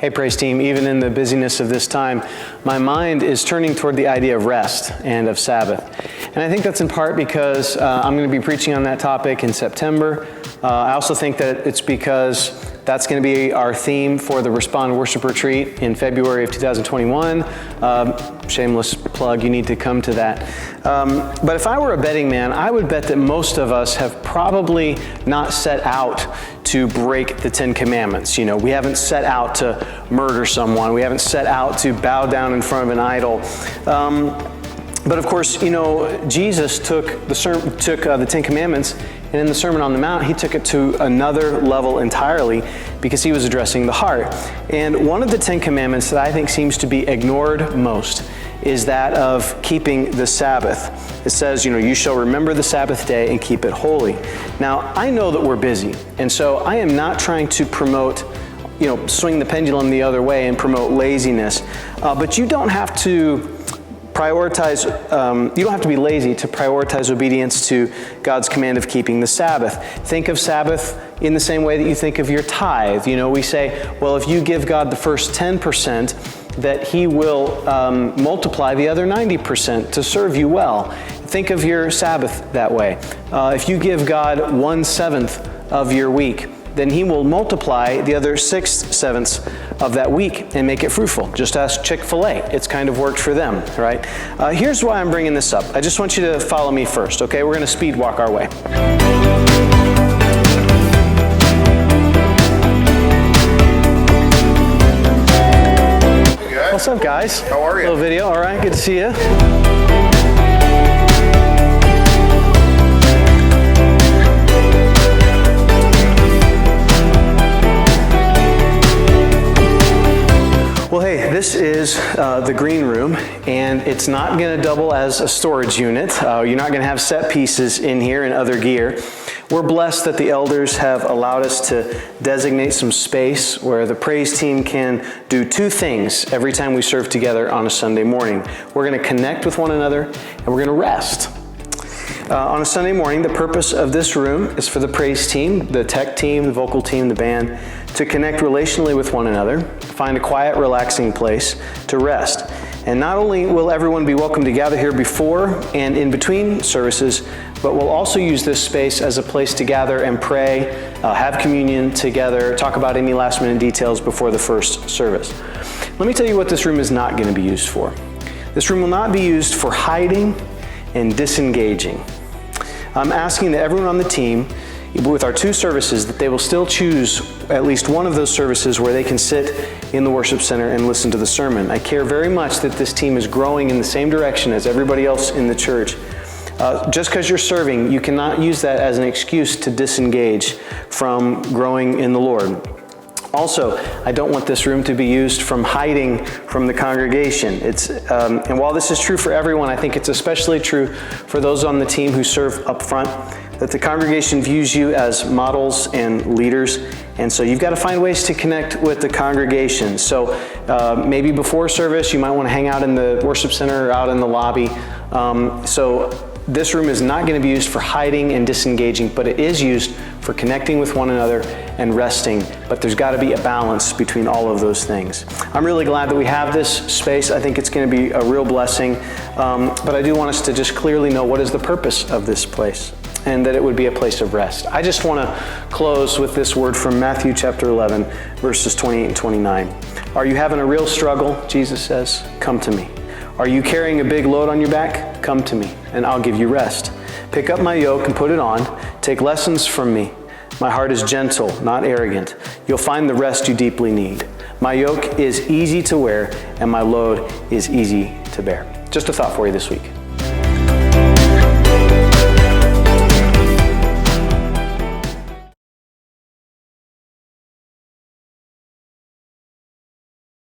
Hey, praise team, even in the busyness of this time, my mind is turning toward the idea of rest and of Sabbath. And I think that's in part because I'm going to be preaching on that topic in September. I also think that it's because that's going to be our theme for the Respond Worship Retreat in February of 2021. Shameless plug, you need to come to that. But if I were a betting man, I would bet that most of us have probably not set out to break the Ten Commandments. You know, we haven't set out to murder someone. We haven't set out to bow down in front of an idol. But of course, you know, Jesus took the Ten Commandments, and in the Sermon on the Mount, he took it to another level entirely because he was addressing the heart. And one of the Ten Commandments that I think seems to be ignored most is that of keeping the Sabbath. It says, you know, you shall remember the Sabbath day and keep it holy. Now, I know that we're busy, and so I am not trying to promote, you know, swing the pendulum the other way and promote laziness. But you don't have to prioritize, you don't have to be lazy to prioritize obedience to God's command of keeping the Sabbath. Think of Sabbath in the same way that you think of your tithe. You know, we say, well, if you give God the first 10%, that he will multiply the other 90% to serve you well. Think of your Sabbath that way. If you give God 1/7 of your week, then he will multiply the other 6/7 of that week and make it fruitful. Just ask Chick-fil-A. It's kind of worked for them, right? Here's why I'm bringing this up. I just want you to follow me first, okay? We're going to speed walk our way. Hey guys. What's up, guys? How are you? Little video. All right, good to see you. Well, hey, this is the green room, and it's not going to double as a storage unit. You're not going to have set pieces in here and other gear. We're blessed that the elders have allowed us to designate some space where the praise team can do two things every time we serve together on a Sunday morning. We're going to connect with one another, and we're going to rest. On a Sunday morning, the purpose of this room is for the praise team, the tech team, the vocal team, the band, to connect relationally with one another, find a quiet, relaxing place to rest. And not only will everyone be welcome to gather here before and in between services, but we'll also use this space as a place to gather and pray, have communion together, talk about any last-minute details before the first service. Let me tell you what this room is not going to be used for. This room will not be used for hiding and disengaging. I'm asking that everyone on the team, with our two services, that they will still choose at least one of those services where they can sit in the worship center and listen to the sermon. I care very much that this team is growing in the same direction as everybody else in the church. Just because you're serving, you cannot use that as an excuse to disengage from growing in the Lord. Also, I don't want this room to be used from hiding from the congregation. And while this is true for everyone, I think it's especially true for those on the team who serve up front, that the congregation views you as models and leaders. And so you've got to find ways to connect with the congregation. So maybe before service, you might want to hang out in the worship center or out in the lobby. So this room is not going to be used for hiding and disengaging, but it is used for connecting with one another and resting. But there's got to be a balance between all of those things. I'm really glad that we have this space. I think it's going to be a real blessing. But I do want us to just clearly know what is the purpose of this place, and that it would be a place of rest. I just want to close with this word from Matthew chapter 11, verses 28 and 29. Are you having a real struggle? Jesus says, come to me. Are you carrying a big load on your back? Come to me, and I'll give you rest. Pick up my yoke and put it on. Take lessons from me. My heart is gentle, not arrogant. You'll find the rest you deeply need. My yoke is easy to wear, and my load is easy to bear. Just a thought for you this week.